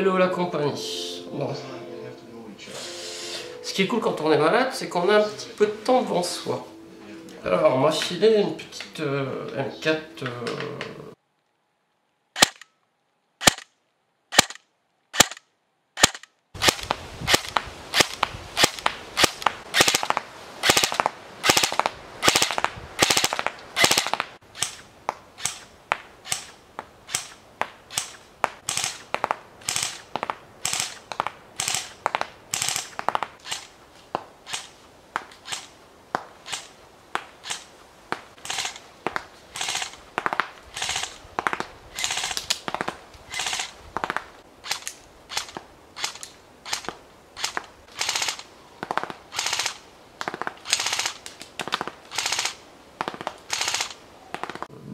Hello la compagnie. Bon. Ce qui est cool quand on est malade, c'est qu'on a un petit peu de temps devant soi. Alors on m'a filé une petite M4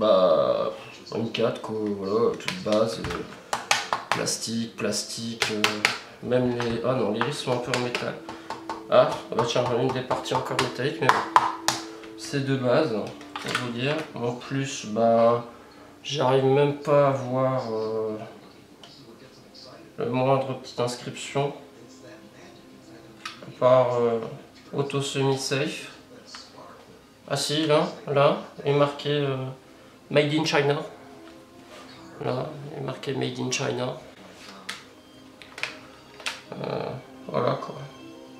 bah M4 quoi, voilà, toute base, plastique, même les... Ah non, les vis sont un peu en métal. Ah, bah tiens, une des parties encore métalliques, mais bon. C'est de base, pour vous dire. En plus, bah, j'arrive même pas à voir le moindre petite inscription. À part auto semi-safe. Ah si, là, est marqué Made in China. Là, il est marqué Made in China. Voilà quoi.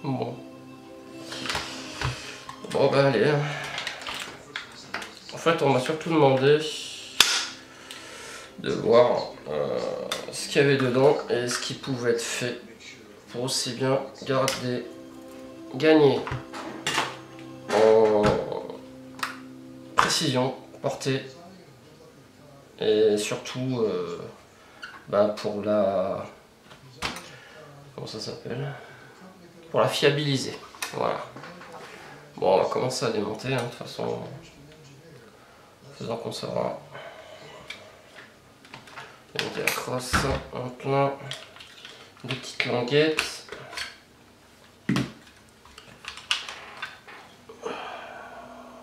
Bon. Bon bah allez. En fait, on m'a surtout demandé de voir ce qu'il y avait dedans et ce qui pouvait être fait pour aussi bien gagner en précision, portée et surtout bah, pour la... Comment ça s'appelle? Pour la fiabiliser. Voilà. Bon, on va commencer à démonter, hein, de toute façon, faisant qu'on saura. Donc la crosse en plein de petites languettes.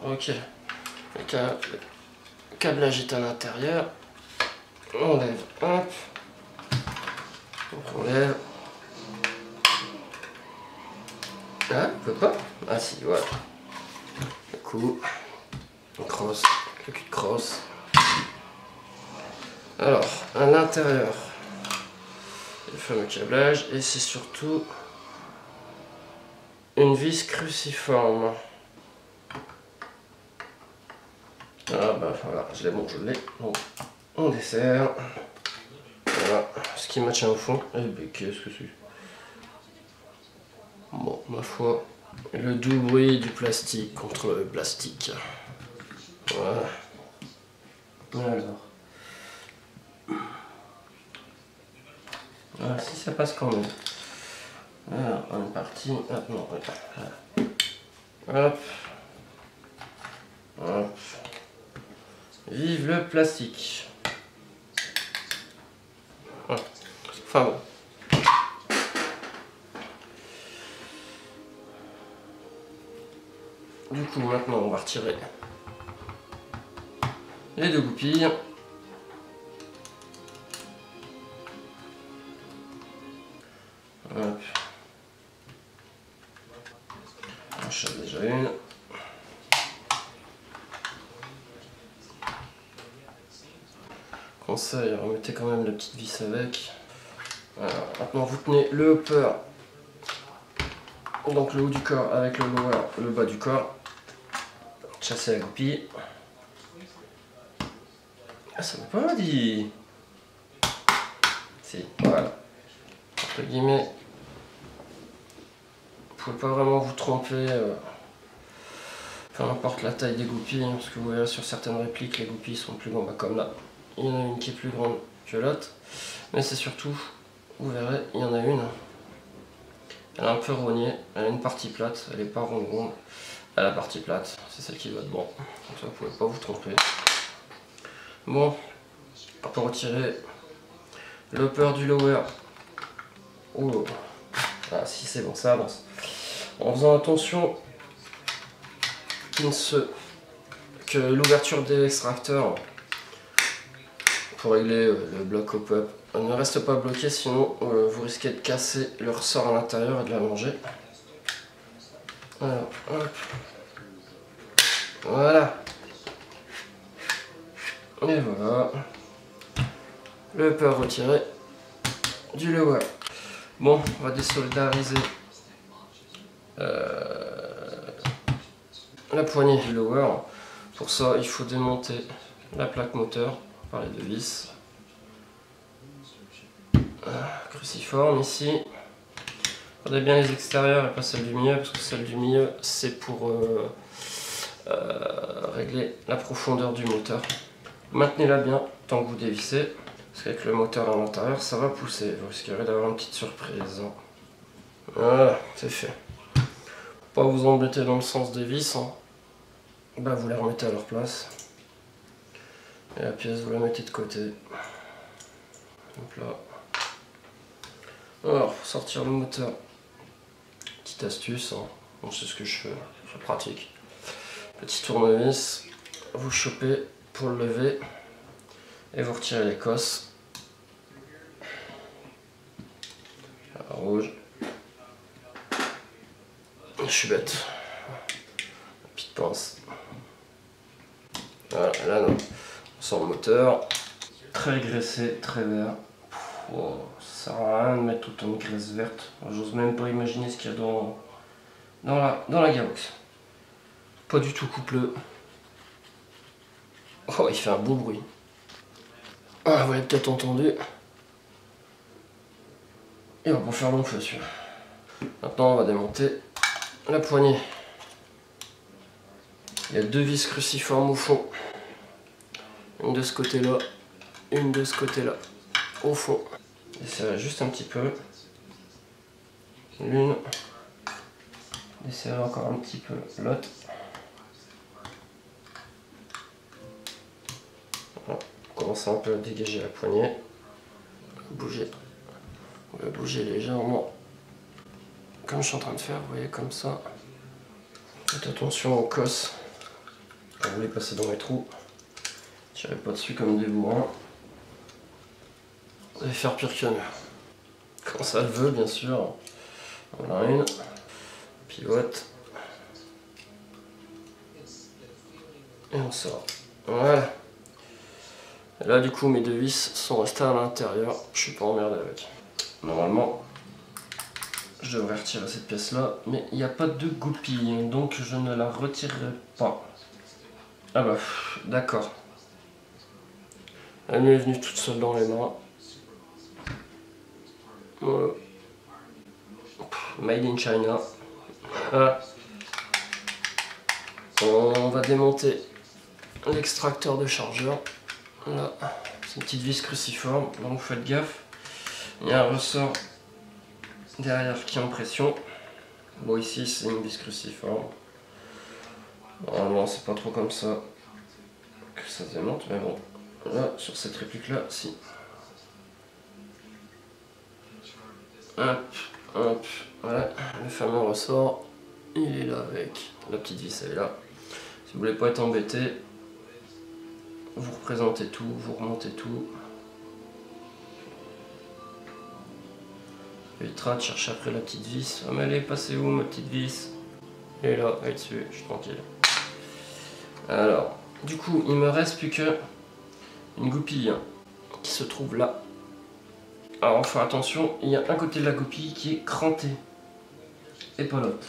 Ok. Le câblage est à l'intérieur. On lève, hop. On lève. Ah, on peut pas? Ah si, voilà. Le coup, une crosse, le cul de crosse. Alors, à l'intérieur, le fameux câblage, et c'est surtout une vis cruciforme. Ah bah voilà, je l'ai. Donc, on dessert. Voilà, ce qui match au fond. Et ben qu'est-ce que c'est? Bon, ma foi, le doux bruit du plastique contre le plastique. Voilà. Alors. Voilà, si ça passe quand même. Alors, on est parti. Hop, non, voilà. Hop. Hop. Vive le plastique. Voilà. Enfin bon. Du coup, maintenant, on va retirer les deux goupilles. Hop. J'en cherche déjà une. Conseil, remettez quand même la petite vis avec. Alors, maintenant vous tenez le upper, donc le haut du corps avec le lower, le bas du corps. Chassez la goupille. Ah, ça m'a pas dit. Si, voilà. Entre guillemets, vous pouvez pas vraiment vous tromper. Peu importe la taille des goupilles, hein, parce que vous verrez sur certaines répliques, les goupilles sont plus grandes, bah, comme là. Il y en a une qui est plus grande que l'autre, mais c'est surtout, vous verrez, il y en a une. Elle est un peu rognée, elle a une partie plate, elle n'est pas ronde, elle a la partie plate, c'est celle qui va être bon. Comme ça, vous pouvez pas vous tromper. Bon, pour retirer l'upper du lower. Oh, ah, si c'est bon, ça avance. En faisant attention que l'ouverture des extracteurs pour régler le bloc hop-up ne reste pas bloqué, sinon vous risquez de casser le ressort à l'intérieur et de la manger. Alors, hop. Voilà. Et voilà. Le upper retiré du lower. Bon, on va désolidariser la poignée du lower. Pour ça, il faut démonter la plaque moteur par les deux vis. Cruciforme ici. Regardez bien les extérieurs et pas celle du milieu, parce que celle du milieu c'est pour régler la profondeur du moteur. Maintenez-la bien tant que vous dévissez, parce qu'avec le moteur à l'intérieur ça va pousser, vous risquerez d'avoir une petite surprise. Voilà, c'est fait. Pour pas vous embêter dans le sens des vis, hein, bah vous les remettez à leur place. Et la pièce vous la mettez de côté. Donc là. Alors, pour sortir le moteur, petite astuce, hein. Bon, c'est ce que je fais, c'est pratique. Petit tournevis, vous chopez pour le lever et vous retirez les cosses. La rouge. Je suis bête. Petite pince. Voilà, là non. On sort le moteur. Très graissé, très vert. Wow, ça sert à rien de mettre autant de graisse verte. J'ose même pas imaginer ce qu'il y a dans la gearbox. Pas du tout coupleux. Oh, il fait un beau bruit. Ah, vous l'avez peut-être entendu. Il va pas faire long feu celui-là. Maintenant, on va démonter la poignée. Il y a deux vis cruciformes au fond. Une de ce côté-là, une de ce côté-là, au fond. Desserrez juste un petit peu. L'une. Desserrez encore un petit peu l'autre. Voilà. Commencez un peu à dégager la poignée. Bouger. On va bouger légèrement. Comme je suis en train de faire, vous voyez, comme ça. Faites attention aux cosses. Quand vous les passez dans les trous. Tirez pas dessus comme des bourrins. Vous allez faire pire que mieux. Quand ça le veut, bien sûr. Voilà une. Pivote. Et on sort. Voilà. Et là, du coup, mes deux vis sont restées à l'intérieur. Je suis pas emmerdé avec. Normalement, je devrais retirer cette pièce-là, mais il n'y a pas de goupille, donc je ne la retirerai pas. Ah bah, d'accord. Elle m'est venue toute seule dans les mains. Voilà. Made in China. Voilà. On va démonter l'extracteur de chargeur. Là, c'est une petite vis cruciforme, donc faites gaffe. Il y a un ressort derrière qui est en pression. Bon, ici c'est une vis cruciforme. Normalement, c'est pas trop comme ça que ça se démonte, mais bon. Là, sur cette réplique là, si. Hop, hop, voilà, le fameux ressort, il est là avec la petite vis, elle est là. Si vous voulez pas être embêté, vous représentez tout, vous remontez tout. Ça évitera de chercher après la petite vis. Ah mais elle est passée où ma petite vis? Elle est là, elle est dessus, je suis tranquille. Alors, du coup, il me reste plus que une goupille qui se trouve là. Alors, faut faire attention, il y a un côté de la goupille qui est cranté et pas l'autre.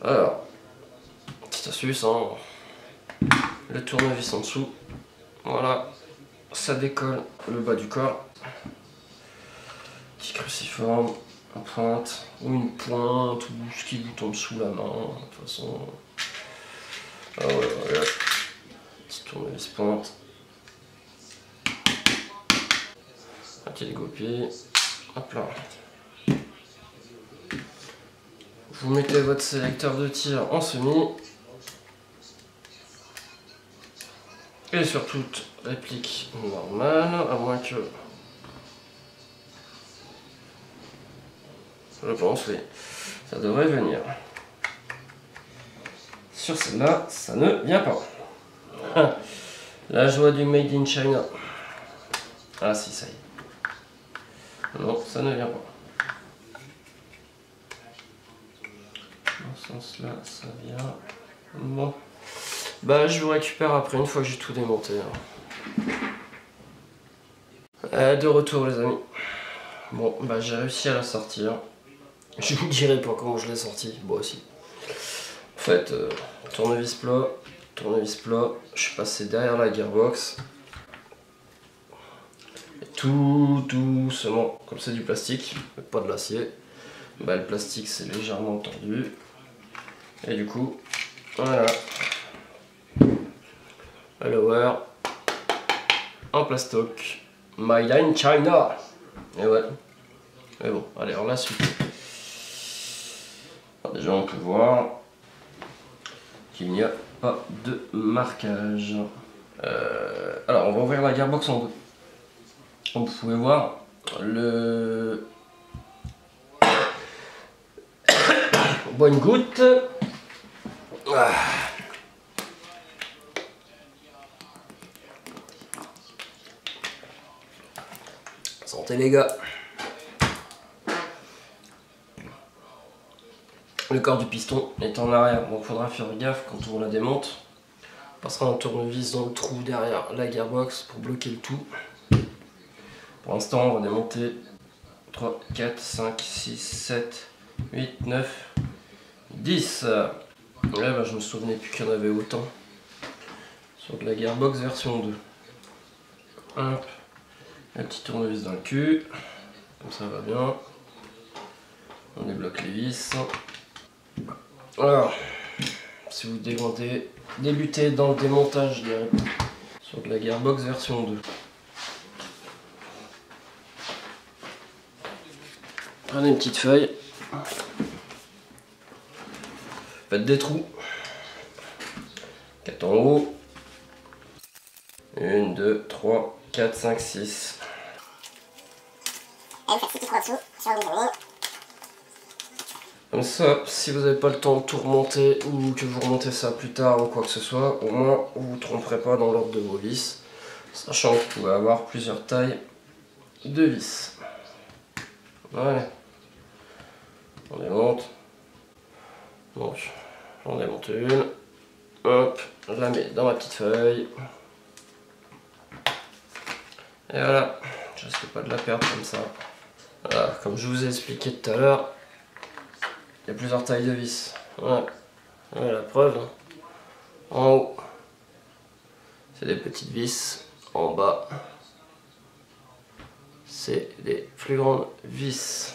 Alors, petite astuce, hein. Le tournevis en dessous. Voilà, ça décolle le bas du corps. Petit cruciforme, une pointe ou une pointe ou ce qui vous tombe sous la main. De toute façon. Ah ouais, voilà. Petit tournevis pointe. La petite goupille. Hop là. Vous mettez votre sélecteur de tir en semi. Et sur toute réplique normale, à moins que... Je pense, oui. Ça devrait venir. Sur celle-là, ça ne vient pas. La joie du Made in China. Ah si, ça y est. Non, ça ne vient pas. Dans ce sens là, ça vient. Bon. Bah je vous récupère après une fois que j'ai tout démonté. De retour les amis. Bon bah j'ai réussi à la sortir. Je vous dirai pas comment je l'ai sorti. Bon aussi. En fait, tournevis plat, je suis passé derrière la gearbox. Et tout doucement, comme c'est du plastique, pas de l'acier, bah le plastique c'est légèrement tendu. Et du coup, voilà. Le lower en plastoc. Made in China. Et ouais. Mais bon, allez, alors la suite. Alors déjà on peut voir qu'il n'y a pas de marquage. Alors on va ouvrir la gearbox en deux. Comme vous pouvez voir, le... On boit une goutte. Ah. Santé les gars. Le corps du piston est en arrière, donc il faudra faire gaffe quand on la démonte. On passera un tournevis dans le trou derrière la gearbox pour bloquer le tout. Pour l'instant, on va démonter 3, 4, 5, 6, 7, 8, 9, 10. Là, bah, je me souvenais plus qu'il y en avait autant sur de la gearbox version 2. Hop. Un petit tournevis dans le cul, comme ça va bien. On débloque les vis. Alors, si vous débutez dans le démontage sur de la gearbox version 2. Prenez une petite feuille, faites des trous, 4 en haut, 1, 2, 3, 4, 5, 6. Et vous faites 6 petits trous en dessous, sur le vis. Comme ça, si vous n'avez pas le temps de tout remonter ou que vous remontez ça plus tard ou quoi que ce soit, au moins vous ne vous tromperez pas dans l'ordre de vos vis, sachant que vous pouvez avoir plusieurs tailles de vis. Voilà. On démonte. Donc, j'en démonte une. Hop, je la mets dans ma petite feuille. Et voilà, je risque pas de la perdre comme ça. Voilà, comme je vous ai expliqué tout à l'heure, il y a plusieurs tailles de vis. Voilà, voilà la preuve. En haut, c'est des petites vis. En bas, c'est des plus grandes vis.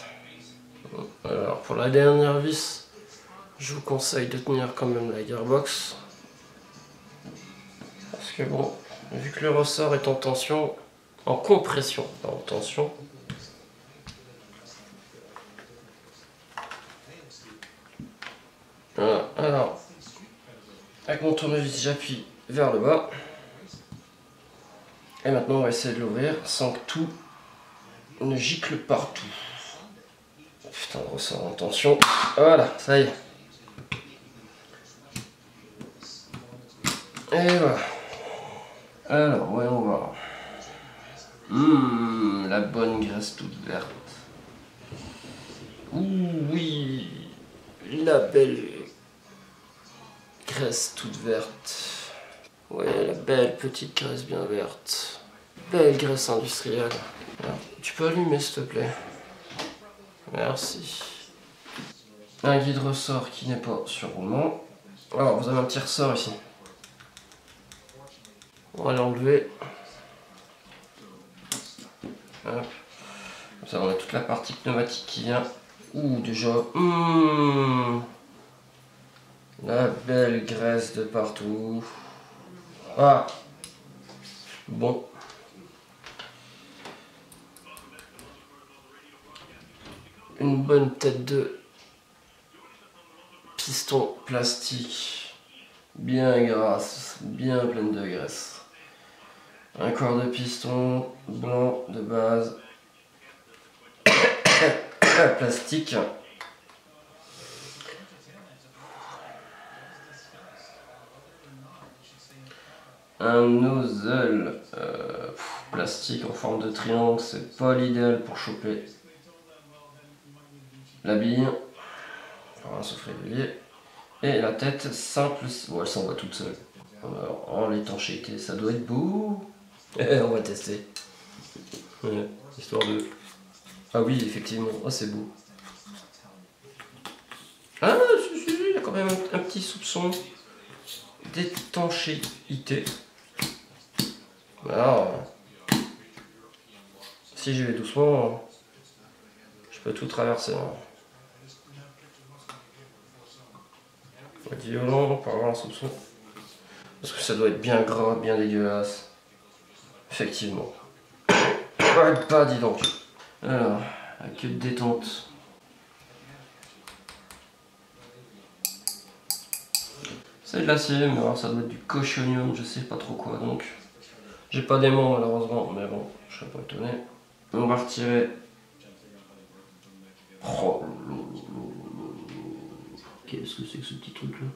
Alors pour la dernière vis, je vous conseille de tenir quand même la gearbox. Parce que bon, vu que le ressort est en tension, en compression, pas en tension. Voilà, alors, avec mon tournevis, j'appuie vers le bas. Et maintenant, on va essayer de l'ouvrir sans que tout ne gicle partout. Putain, le ressort en tension. Voilà, ça y est. Et voilà. Alors, voyons voir. La bonne graisse toute verte. Ouh, oui, la belle graisse toute verte. Ouais, la belle petite graisse bien verte. Belle graisse industrielle. Alors, tu peux allumer s'il te plaît. Merci. Un guide ressort qui n'est pas sur roulement. Alors, vous avez un petit ressort ici. On va l'enlever. Hop. Comme ça, on a toute la partie pneumatique qui vient. Ouh, déjà. La belle graisse de partout. Ah. Bon. Une bonne tête de piston plastique. Bien grasse, bien pleine de graisse. Un corps de piston blanc de base. Plastique. Un nozzle plastique en forme de triangle, c'est pas l'idéal pour choper la bille. Enfin, un soufflet régulier. Et la tête simple, bon, elle s'en va toute seule. Alors, en l'étanchéité, ça doit être beau. On va tester. Ouais, histoire de... Ah oui, effectivement, oh, c'est beau. Ah, il y a quand même un petit soupçon d'étanchéité. Alors, si j'y vais doucement, je peux tout traverser. Hein. Faut être violent pour avoir un soupçon. Parce que ça doit être bien gras, bien dégueulasse. Effectivement. Ouais, pas, dis donc. Alors, la queue de détente. C'est de l'acier, mais alors ça doit être du cochonium, je sais pas trop quoi donc. J'ai pas d'aimant malheureusement, mais bon, je serais pas étonné. On va retirer. Oh, qu'est-ce que c'est que ce petit truc là?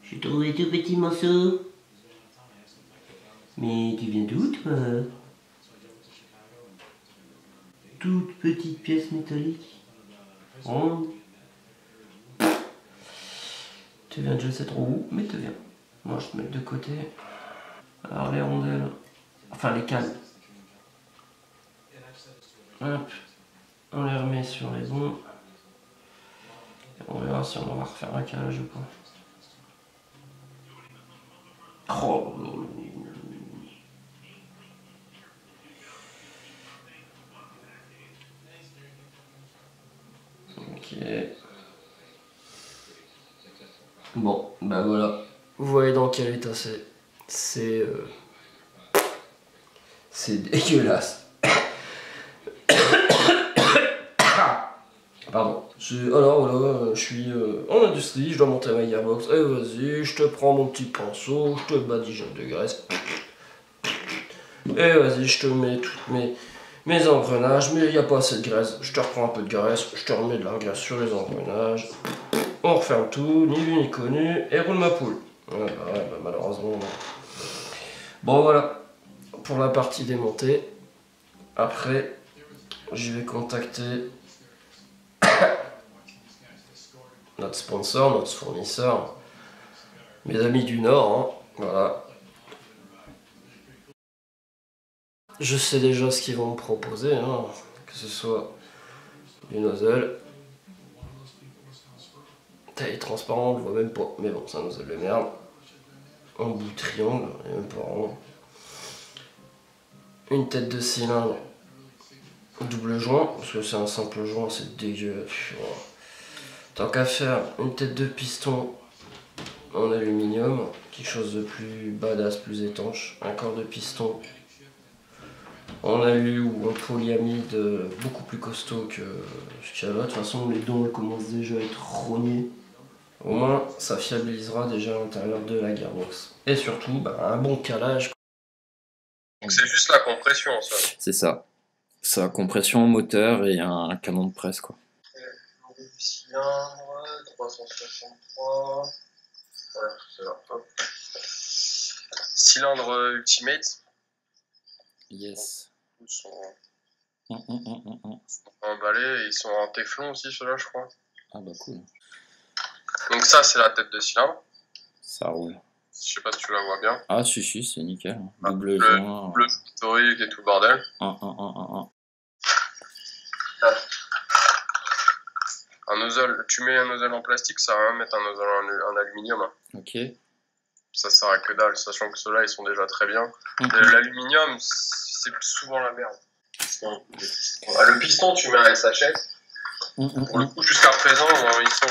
J'ai trouvé tout petit morceau. Mais tu viens d'où toi? Toute petite pièce métallique. Ronde. Tu viens de je sais trop où, mais tu viens. Moi je te mets de côté. Alors les rondelles, enfin les cales. Hop, on les remet sur les bons. Et on verra si on va refaire un calage ou pas. Oh. Ok. Bon, bah voilà. Vous voyez dans quel état c'est. C'est dégueulasse. Pardon. Alors voilà, je suis en industrie, je dois monter ma gearbox. Et vas-y, je te prends mon petit pinceau, je te badigeonne de graisse. Et vas-y, je te mets toutes mes engrenages, mais il n'y a pas assez de graisse. Je te reprends un peu de graisse, je te remets de la graisse sur les engrenages. On referme tout, ni vu ni connu, et roule ma poule. Ouais, bah, malheureusement, non. Bon voilà, pour la partie démontée. Après, je vais contacter notre sponsor, notre fournisseur, mes amis du Nord, hein. Voilà. Je sais déjà ce qu'ils vont me proposer, hein. Que ce soit du nozzle. Taille transparent, on le voit même pas, mais bon, c'est un nozzle de merde. En bout de triangle, et même pas rond. Une tête de cylindre, double joint, parce que c'est un simple joint, c'est dégueu. Tant qu'à faire, une tête de piston en aluminium, quelque chose de plus badass, plus étanche. Un corps de piston en alu ou en polyamide beaucoup plus costaud que ce qu'il y a là. De toute façon, les dents commencent déjà à être rognés. Au moins, ça fiabilisera déjà l'intérieur de la gearbox. Et surtout, bah, un bon calage. Donc c'est juste la compression en soi. C'est ça. Ça, compression, moteur et un canon de presse, quoi. Du cylindre, 363. Voilà, c'est là. Hop. Cylindre Ultimate. Yes. Ils sont emballés et ils sont en téflon aussi, ceux-là, je crois. Ah bah cool. Donc ça, c'est la tête de cylindre. Ça roule. Je sais pas si tu la vois bien. Ah si, c'est nickel. Ah, Double le joint. historique et tout le bordel. Un nozzle, tu mets un nozzle en plastique, ça sert à rien de mettre un nozzle en aluminium. Hein. Ok. Ça sert à que dalle, sachant que ceux-là, ils sont déjà très bien. L'aluminium, c'est souvent la merde. Le piston, tu mets un SHS. Pour le coup, jusqu'à présent,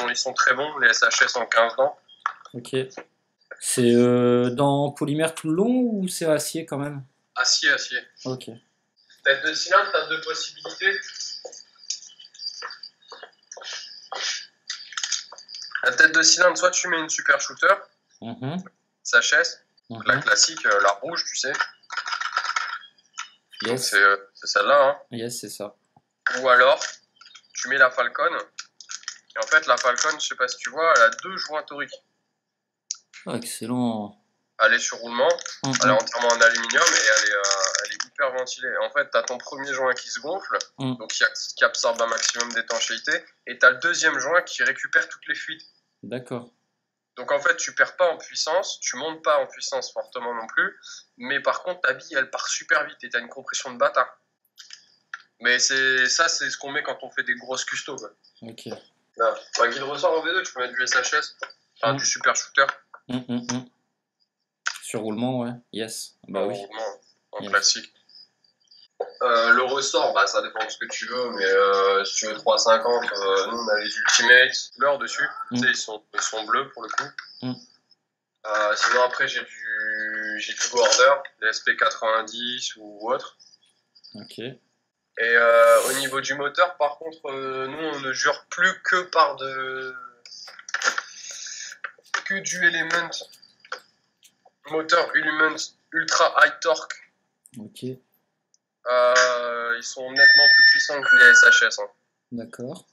ils sont très bons, les SHS en 15 dents. Ok. C'est dans polymère tout le long ou c'est acier quand même? Acier. Ok. Tête de cylindre, tu as deux possibilités. La tête de cylindre, soit tu mets une super shooter, SHS, la classique, la rouge, tu sais. Yes. C'est celle-là. Hein. Yes, c'est ça. Ou alors, tu mets la Falcon. Et en fait, la Falcon, je sais pas si tu vois, elle a deux joints toriques. Ah, excellent. Elle est sur roulement, elle est entièrement en aluminium et elle est hyper hyperventilé. En fait, tu as ton premier joint qui se gonfle, donc qui absorbe un maximum d'étanchéité, et tu as le deuxième joint qui récupère toutes les fuites. D'accord. Donc en fait, tu perds pas en puissance, tu montes pas en puissance fortement non plus, mais par contre, ta bille, elle part super vite et tu as une compression de bâtard. Mais c'est ce qu'on met quand on fait des grosses custos. Quoi. Ok. Là, un guide ressort en V2, tu peux mettre du SHS, enfin du super shooter. Sur roulement, ouais. Yes. Bah oui. Roulement, en classique. Le ressort, bah, ça dépend de ce que tu veux, mais si tu veux 350, nous on a les Ultimates, couleurs dessus, tu sais, ils sont bleus pour le coup. Sinon après j'ai du Border, des SP90 ou autre. Ok. Et au niveau du moteur, par contre, nous on ne jure plus que du Element. Moteur Element Ultra High Torque. Ok. Ils sont nettement plus puissants que les SHS. Hein. D'accord.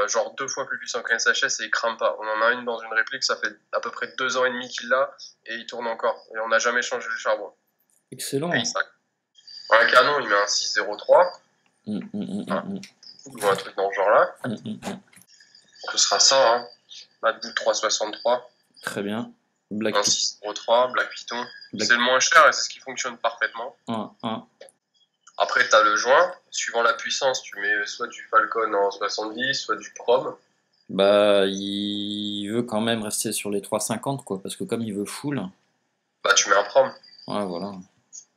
Genre 2 fois plus puissant qu'un SHS et il crame pas. On en a une dans une réplique, ça fait à peu près 2 ans et demi qu'il l'a et il tourne encore. Et on n'a jamais changé le charbon. Excellent. Un canon, il met un 603. Ou un truc dans ce genre-là. Ce sera ça, hein. MacBook 363. Très bien. Un 603, Black Python. C'est le moins cher et c'est ce qui fonctionne parfaitement. Après, tu as le joint. Suivant la puissance, tu mets soit du Falcon en 70, soit du Prom. Bah, il veut quand même rester sur les 350, quoi, parce que comme il veut full. Bah, tu mets un Prom. Ouais, voilà.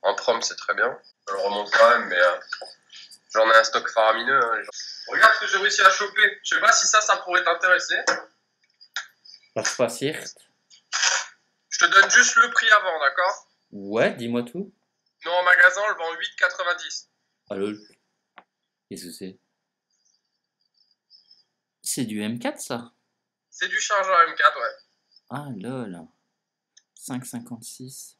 Un Prom, c'est très bien. Je le remonte quand même, mais j'en ai un stock faramineux. Hein, regarde ce que j'ai réussi à choper. Je sais pas si ça pourrait t'intéresser. Passe pas sûr. Je te donne juste le prix avant, d'accord? Ouais, dis-moi tout. Nous, en magasin, on le vend 8,90. Ah lol. Qu'est-ce que c'est? C'est du M4, ça? C'est du chargeur M4, ouais. Ah lol. 5,56.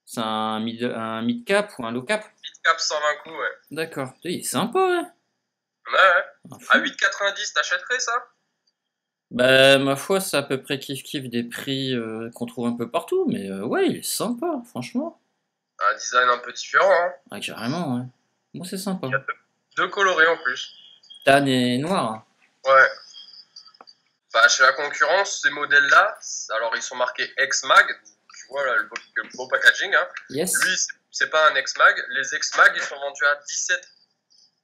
C'est un mid-cap ou un low-cap? Mid-cap 120 coups, ouais. D'accord. Il est sympa, ouais. Ouais. À 8,90, t'achèterais ça? Bah, ma foi, c'est à peu près kiff-kiff des prix qu'on trouve un peu partout, mais ouais, il est sympa, franchement. Un design un peu différent, hein. Ah, carrément, ouais. Bon, c'est sympa. Il y a deux colorés en plus. Tan et noir. Hein. Ouais. Bah, chez la concurrence, ces modèles-là, alors ils sont marqués X-Mag, tu vois là, le beau packaging, hein. Yes. Lui, c'est pas un X-Mag. Les X-Mag, ils sont vendus à 17.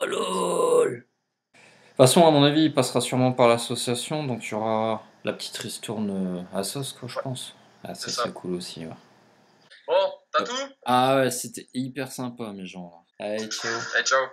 Oh lol. De toute façon, à mon avis, il passera sûrement par l'association, donc il y aura la petite ristourne Asos, quoi, je pense. Ah, ça serait cool aussi, ouais. Bon, t'as tout? Ah ouais, c'était hyper sympa, mes gens. Allez, ciao. Allez, ciao.